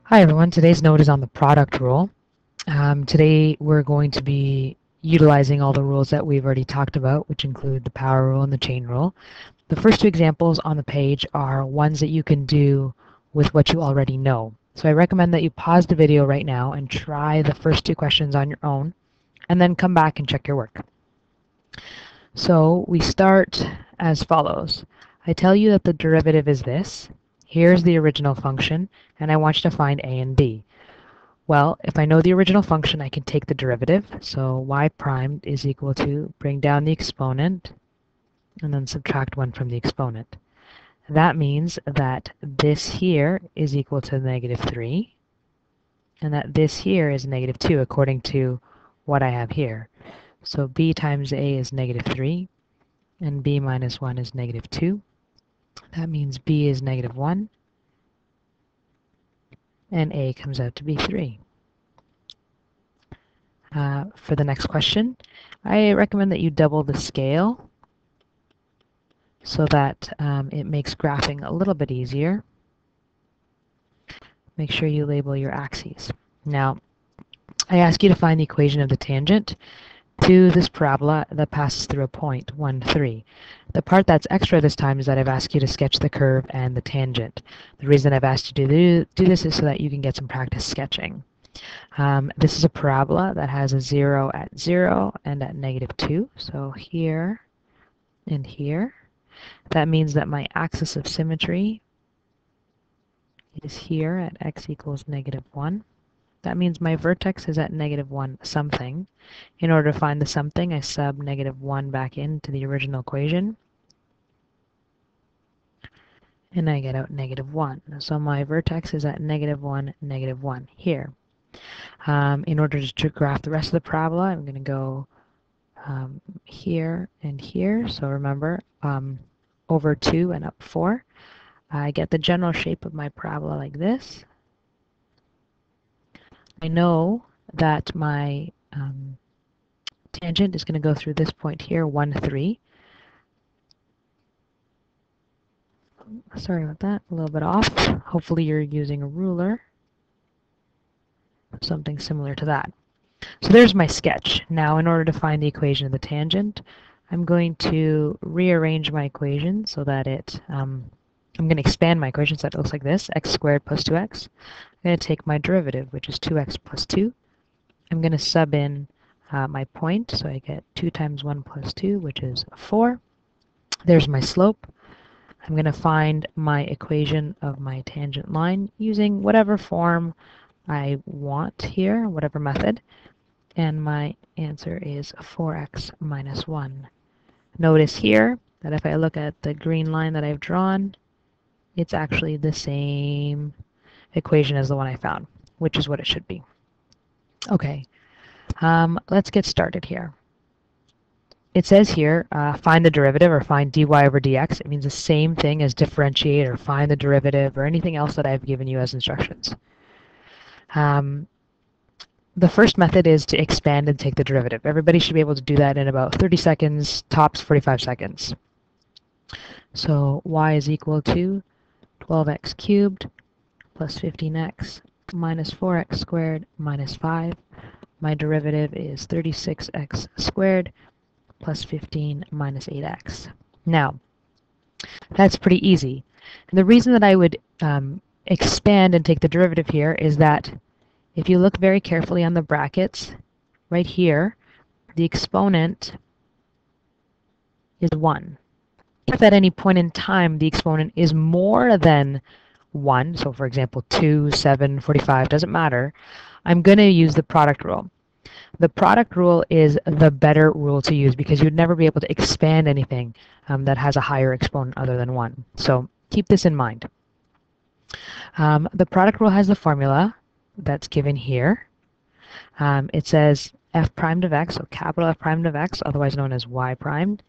Hi everyone, today's note is on the product rule. Today we're going to be utilizing all the rules that we've already talked about, which include the power rule and the chain rule. The first two examples on the page are ones that you can do with what you already know. So I recommend that you pause the video right now and try the first two questions on your own, and then come back and check your work. So we start as follows. I tell you that the derivative is this. Here's the original function, and I want you to find a and b. Well, if I know the original function, I can take the derivative. So y primed is equal to bring down the exponent and then subtract 1 from the exponent. That means that this here is equal to -3 and that this here is -2 according to what I have here. So b times a is -3 and b minus 1 is -2. That means b is -1 and a comes out to be 3. For the next question, I recommend that you double the scale so that it makes graphing a little bit easier. Make sure you label your axes. Now, I ask you to find the equation of the tangent to this parabola that passes through a point, 1, 3. The part that's extra this time is that I've asked you to sketch the curve and the tangent. The reason I've asked you to do this is so that you can get some practice sketching. This is a parabola that has a 0 at 0 and at -2. So here and here. That means that my axis of symmetry is here at x equals -1. That means my vertex is at -1 something. In order to find the something, I sub -1 back into the original equation. And I get out -1. So my vertex is at -1, -1 here. In order to graph the rest of the parabola, I'm going to go here and here. So remember, over 2 and up 4. I get the general shape of my parabola like this. I know that my tangent is going to go through this point here, 1, 3. Sorry about that, a little bit off. Hopefully you're using a ruler, something similar to that. So there's my sketch. Now in order to find the equation of the tangent, I'm going to rearrange my equation so that I'm going to expand my equation so that it looks like this, x squared plus 2x. I'm going to take my derivative, which is 2x plus 2. I'm going to sub in my point, so I get 2 times 1 plus 2, which is 4. There's my slope. I'm going to find my equation of my tangent line using whatever form I want here, whatever method. And my answer is 4x minus 1. Notice here that if I look at the green line that I've drawn, it's actually the same equation as the one I found, which is what it should be. Okay, let's get started here. It says here, find the derivative or find dy over dx. It means the same thing as differentiate or find the derivative or anything else that I've given you as instructions. The first method is to expand and take the derivative. Everybody should be able to do that in about 30 seconds, tops 45 seconds. So y is equal to 12x cubed plus 15x minus 4x squared minus 5. My derivative is 36x squared plus 15 minus 8x. Now, that's pretty easy. And the reason that I would expand and take the derivative here is that if you look very carefully on the brackets, right here, the exponent is 1. If at any point in time the exponent is more than 1, so for example 2, 7, 45, doesn't matter, I'm going to use the product rule. The product rule is the better rule to use because you'd never be able to expand anything that has a higher exponent other than 1. So keep this in mind. The product rule has the formula that's given here. It says f primed of x, so capital F primed of x, otherwise known as y primed,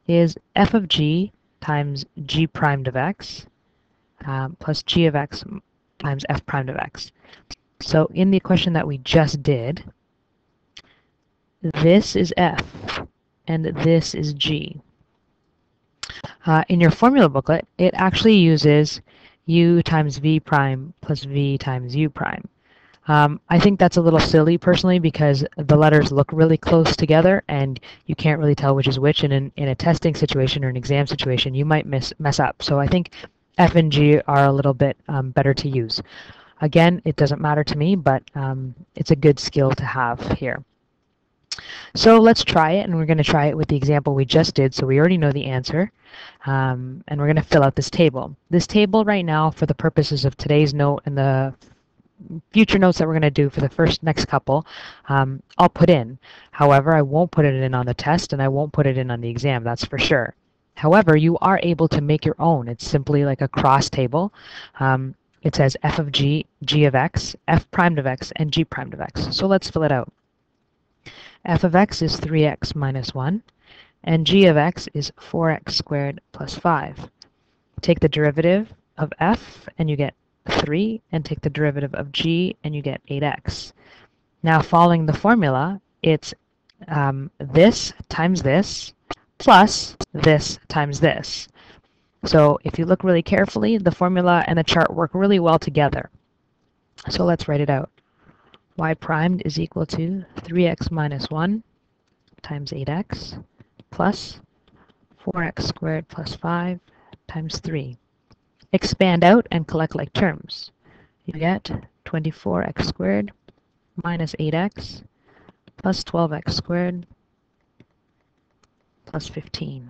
is f of g times g primed of x plus g of x times f primed of x. So in the equation that we just did, this is f, and this is g. In your formula booklet, it actually uses u times v prime plus v times u prime. I think that's a little silly personally because the letters look really close together and you can't really tell which is which, and in a testing situation or an exam situation you might mess up. So I think F and G are a little bit better to use. Again, it doesn't matter to me, but it's a good skill to have here. So let's try it, and we're going to try it with the example we just did, so we already know the answer. And we're going to fill out this table. This table right now, for the purposes of today's note and the future notes that we're going to do for the next couple, I'll put in. However, I won't put it in on the test, and I won't put it in on the exam, that's for sure. However, you are able to make your own. It's simply like a cross table. It says f of g, g of x, f primed of x, and g primed of x. So let's fill it out. F of x is 3x minus 1, and g of x is 4x squared plus 5. Take the derivative of f, and you get 3, and take the derivative of g, and you get 8x. Now, following the formula, it's this times this plus this times this. So if you look really carefully, the formula and the chart work really well together. So let's write it out. Y primed is equal to 3x minus 1 times 8x plus 4x squared plus 5 times 3. Expand out and collect like terms. You get 24x squared minus 8x plus 12x squared plus 15.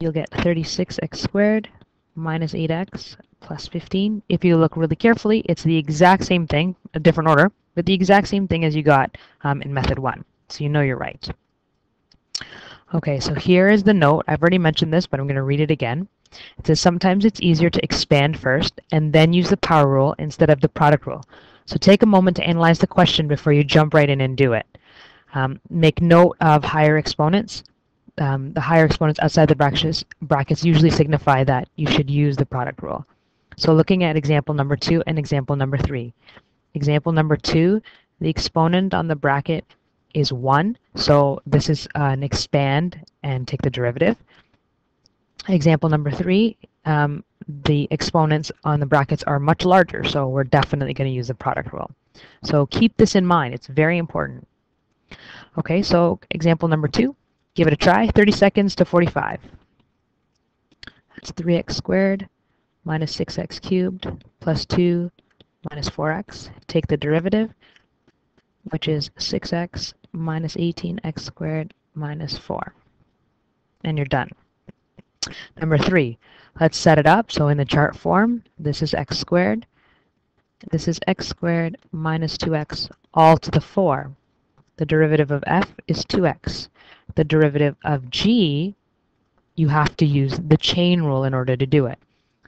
You'll get 36x squared minus 8x plus 15. If you look really carefully, it's the exact same thing, a different order, but the exact same thing as you got in method 1. So you know you're right. Okay, so here is the note. I've already mentioned this, but I'm going to read it again. It says sometimes it's easier to expand first and then use the power rule instead of the product rule. So take a moment to analyze the question before you jump right in and do it. Make note of higher exponents. The higher exponents outside the brackets usually signify that you should use the product rule. So looking at example number 2 and example number 3. Example number 2, the exponent on the bracket is 1, so this is an expand and take the derivative. Example number 3, the exponents on the brackets are much larger, so we're definitely going to use the product rule. So keep this in mind, it's very important. Okay, so example number 2, give it a try, 30 seconds to 45. That's 3x squared minus 6x cubed plus 2 minus 4x. Take the derivative, which is 6x minus 18x squared minus 4. And you're done. Number 3, let's set it up. So in the chart form, this is x squared. This is x squared minus 2x all to the 4. The derivative of f is 2x. The derivative of g, you have to use the chain rule in order to do it.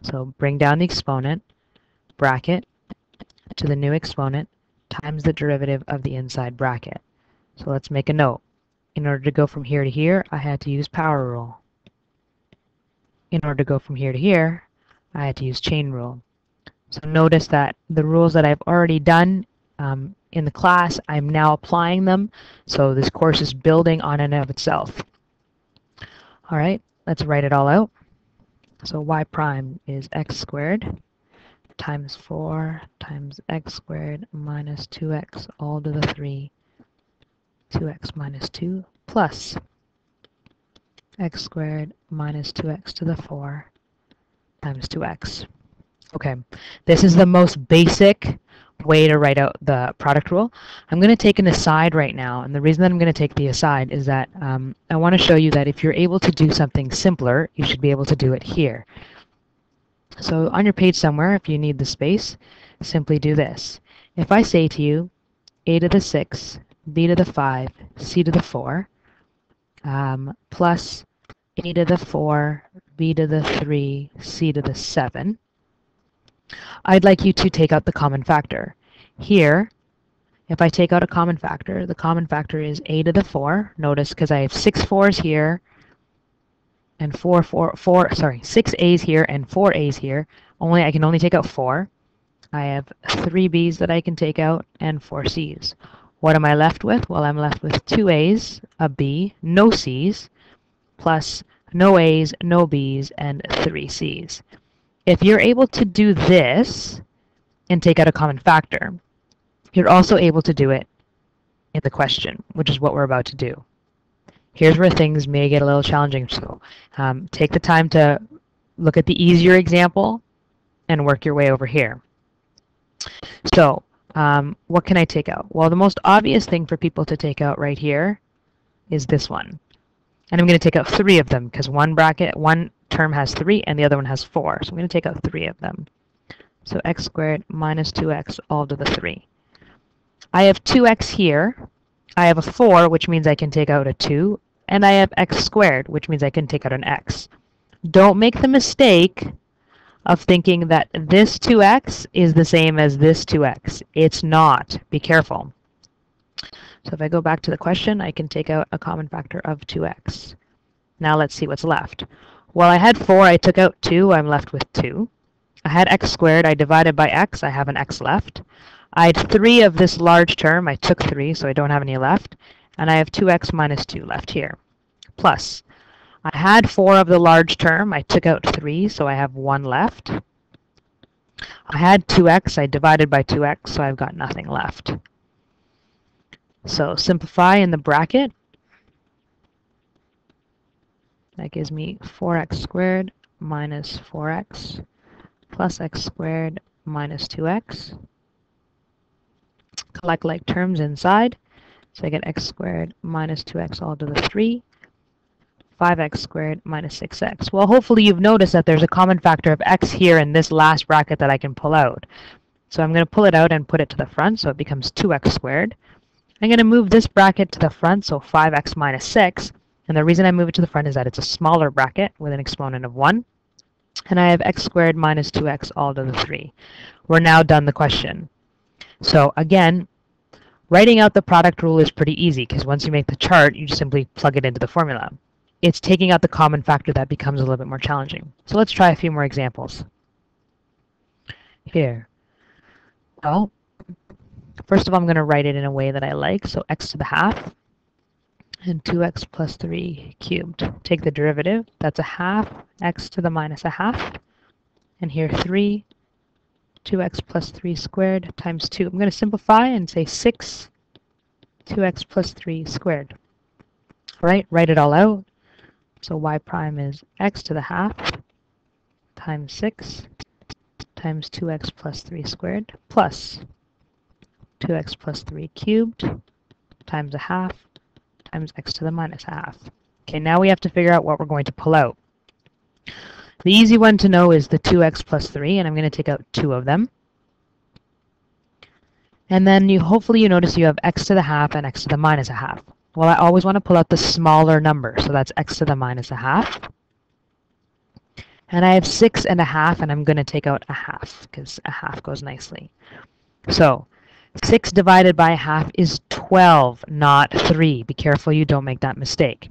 So bring down the exponent, bracket, to the new exponent, times the derivative of the inside bracket. So let's make a note. In order to go from here to here, I had to use power rule. In order to go from here to here, I had to use chain rule. So notice that the rules that I've already done in the class, I'm now applying them. So this course is building on and of itself. All right, let's write it all out. So y prime is x squared times 4 times x squared minus 2x all to the 3, 2x minus 2 plus x squared minus 2x to the 4 times 2x. Okay, this is the most basic way to write out the product rule. I'm going to take an aside right now, and the reason that I'm going to take the aside is that I want to show you that if you're able to do something simpler, you should be able to do it here. So on your page somewhere, if you need the space, simply do this. If I say to you a to the 6, b to the 5, c to the 4, plus a to the 4, b to the 3, c to the 7, I'd like you to take out the common factor. Here, if I take out a common factor, the common factor is a to the 4. Notice because I have 6 4's here and 6 a's here and 4 a's here. I can only take out 4. I have 3 b's that I can take out and 4 c's. What am I left with? Well, I'm left with 2 a's, a b, no c's, plus no A's, no B's, and 3 C's. If you're able to do this and take out a common factor, you're also able to do it in the question, which is what we're about to do. Here's where things may get a little challenging, so take the time to look at the easier example and work your way over here. So what can I take out? Well, the most obvious thing for people to take out right here is this one. And I'm going to take out 3 of them because one term has 3 and the other one has 4. So I'm going to take out 3 of them. So x squared minus 2x all to the 3. I have 2x here. I have a 4, which means I can take out a 2. And I have x squared, which means I can take out an x. Don't make the mistake of thinking that this 2x is the same as this 2x. It's not. Be careful. So if I go back to the question, I can take out a common factor of 2x. Now let's see what's left. Well, I had 4, I took out 2, I'm left with 2. I had x squared, I divided by x, I have an x left. I had 3 of this large term, I took 3, so I don't have any left. And I have 2x minus 2 left here. Plus, I had 4 of the large term, I took out 3, so I have 1 left. I had 2x, I divided by 2x, so I've got nothing left. So simplify in the bracket. That gives me 4x squared minus 4x plus x squared minus 2x. Collect like terms inside. So I get x squared minus 2x all to the 3. 5x squared minus 6x. Well, hopefully you've noticed that there's a common factor of x here in this last bracket that I can pull out. So I'm going to pull it out and put it to the front, so it becomes 2x squared. I'm going to move this bracket to the front, so 5x minus 6. And the reason I move it to the front is that it's a smaller bracket with an exponent of 1. And I have x squared minus 2x all to the 3. We're now done the question. So again, writing out the product rule is pretty easy because once you make the chart, you just simply plug it into the formula. It's taking out the common factor that becomes a little bit more challenging. So let's try a few more examples. Here. Well, first of all, I'm going to write it in a way that I like. So x to the half and 2x plus 3 cubed. Take the derivative. That's a half, x to the minus a half. And here 3, 2x plus 3 squared times 2. I'm going to simplify and say 6, 2x plus 3 squared. All right, write it all out. So y prime is x to the half times 6 times 2x plus 3 squared plus 2x plus 3 cubed times a half times x to the minus a half. Okay, now we have to figure out what we're going to pull out. The easy one to know is the 2x plus 3, and I'm going to take out 2 of them. And then hopefully you notice you have x to the half and x to the minus a half. Well, I always want to pull out the smaller number, so that's x to the minus a half. And I have 6 and a half, and I'm going to take out a half, because a half goes nicely. So 6 divided by a half is 12, not 3. Be careful you don't make that mistake.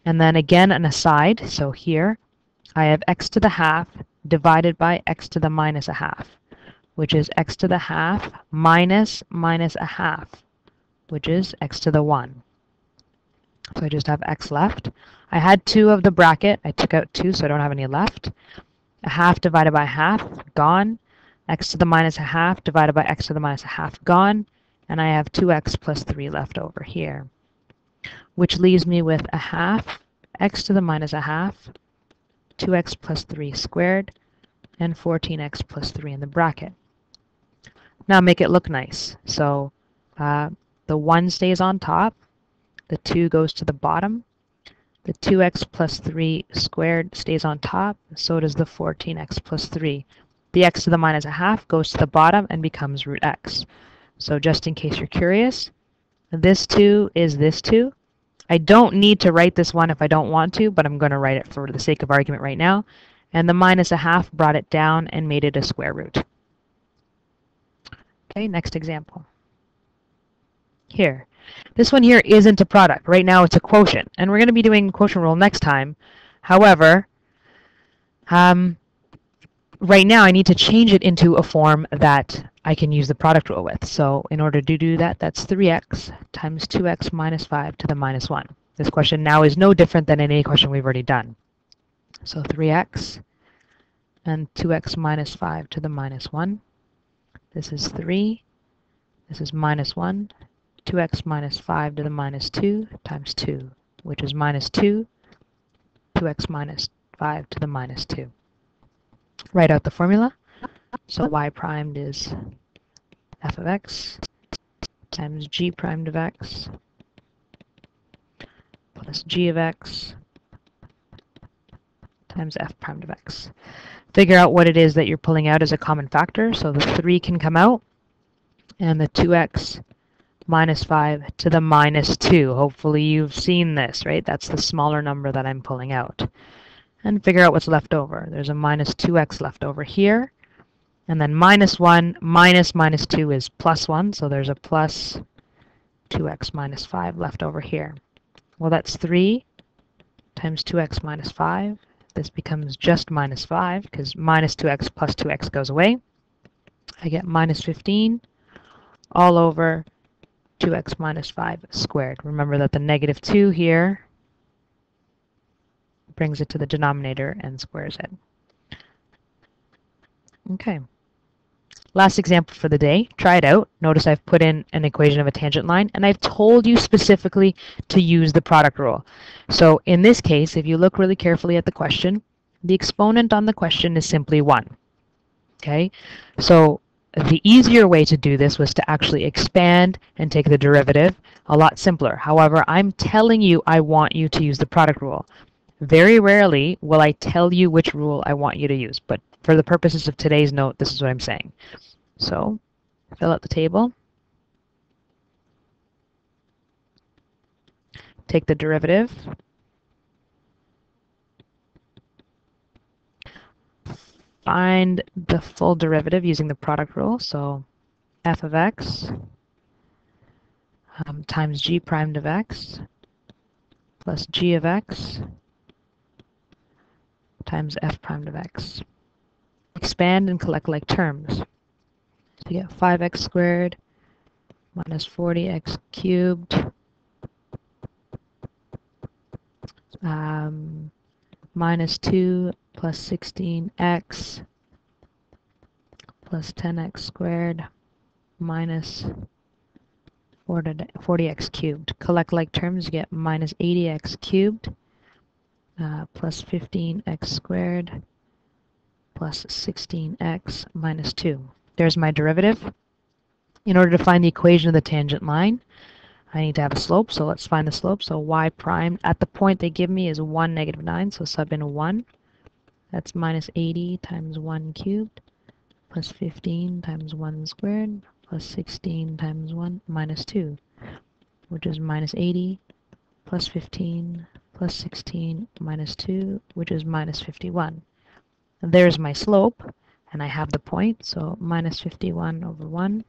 And then again, an aside, so here I have x to the half divided by x to the minus a half, which is x to the half minus a half, which is x to the 1. So I just have x left. I had 2 of the bracket. I took out 2, so I don't have any left. A half divided by half, gone. X to the minus a half divided by x to the minus a half, gone. And I have 2x plus 3 left over here, which leaves me with a half, x to the minus a half, 2x plus 3 squared, and 14x plus 3 in the bracket. Now make it look nice. So the 1 stays on top. The 2 goes to the bottom. The 2x plus 3 squared stays on top. So does the 14x plus 3. The x to the minus a half goes to the bottom and becomes root x. So just in case you're curious, this 2 is this 2. I don't need to write this one if I don't want to, but I'm going to write it for the sake of argument right now. And the minus a half brought it down and made it a square root. Okay, next example. Here. This one here isn't a product. Right now it's a quotient. And we're going to be doing quotient rule next time. However, right now I need to change it into a form that I can use the product rule with. So in order to do that, that's 3x times 2x minus 5 to the minus 1. This question now is no different than any question we've already done. So 3x and 2x minus 5 to the minus 1. This is 3. This is minus 1. 2x minus 5 to the minus 2 times 2, which is minus 2. 2x minus 5 to the minus 2. Write out the formula. So y primed is f of x times g primed of x plus g of x times f primed of x. Figure out what it is that you're pulling out as a common factor. So the 3 can come out, and the 2x minus 5 to the minus 2. Hopefully you've seen this, right? That's the smaller number that I'm pulling out. And figure out what's left over. There's a minus 2x left over here. And then minus 1 minus minus 2 is plus 1. So there's a plus 2x minus 5 left over here. Well, that's 3 times 2x minus 5. This becomes just minus 5 because minus 2x plus 2x goes away. I get minus 15 all over 2x minus 5 squared. Remember that the negative 2 here brings it to the denominator and squares it. Okay. Last example for the day. Try it out. Notice I've put in an equation of a tangent line, and I've told you specifically to use the product rule. So in this case, if you look really carefully at the question, the exponent on the question is simply 1. Okay? So the easier way to do this was to actually expand and take the derivative. A lot simpler. However, I'm telling you I want you to use the product rule. Very rarely will I tell you which rule I want you to use, but for the purposes of today's note, this is what I'm saying. So, fill out the table. Take the derivative. Find the full derivative using the product rule. So, f of x times g primed of x plus g of x times f primed of x. Expand and collect like terms. So you get 5x squared minus 40x cubed minus 2 plus 16x plus 10x squared minus 40x cubed. Collect like terms, you get minus 80x cubed plus 15x squared plus 16x minus 2. There's my derivative. In order to find the equation of the tangent line, I need to have a slope, so let's find the slope. So y prime at the point they give me is 1, negative 9, so sub in 1. That's minus 80 times 1 cubed plus 15 times 1 squared plus 16 times 1 minus 2, which is minus 80 plus 15 plus 16 minus 2, which is minus 51. And there's my slope, and I have the point, so minus 51 over 1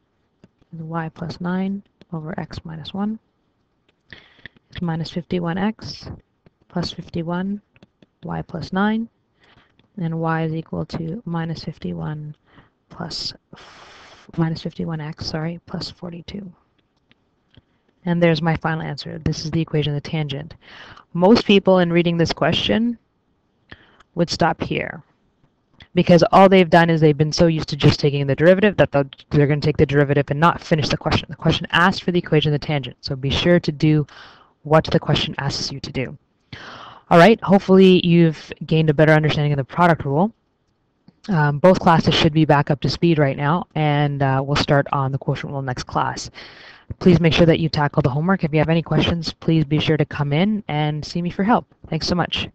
is y plus 9 over x minus 1. It's minus 51x plus 51, y plus 9, and y is equal to minus 51 plus minus 51x, sorry, plus 42. And there's my final answer. This is the equation of the tangent. Most people in reading this question would stop here, because all they've done is they've been so used to just taking the derivative that they're going to take the derivative and not finish the question. The question asked for the equation of the tangent, so be sure to do what the question asks you to do. All right, hopefully you've gained a better understanding of the product rule. Both classes should be back up to speed right now, and we'll start on the quotient rule next class. Please make sure that you tackle the homework. If you have any questions, please be sure to come in and see me for help. Thanks so much.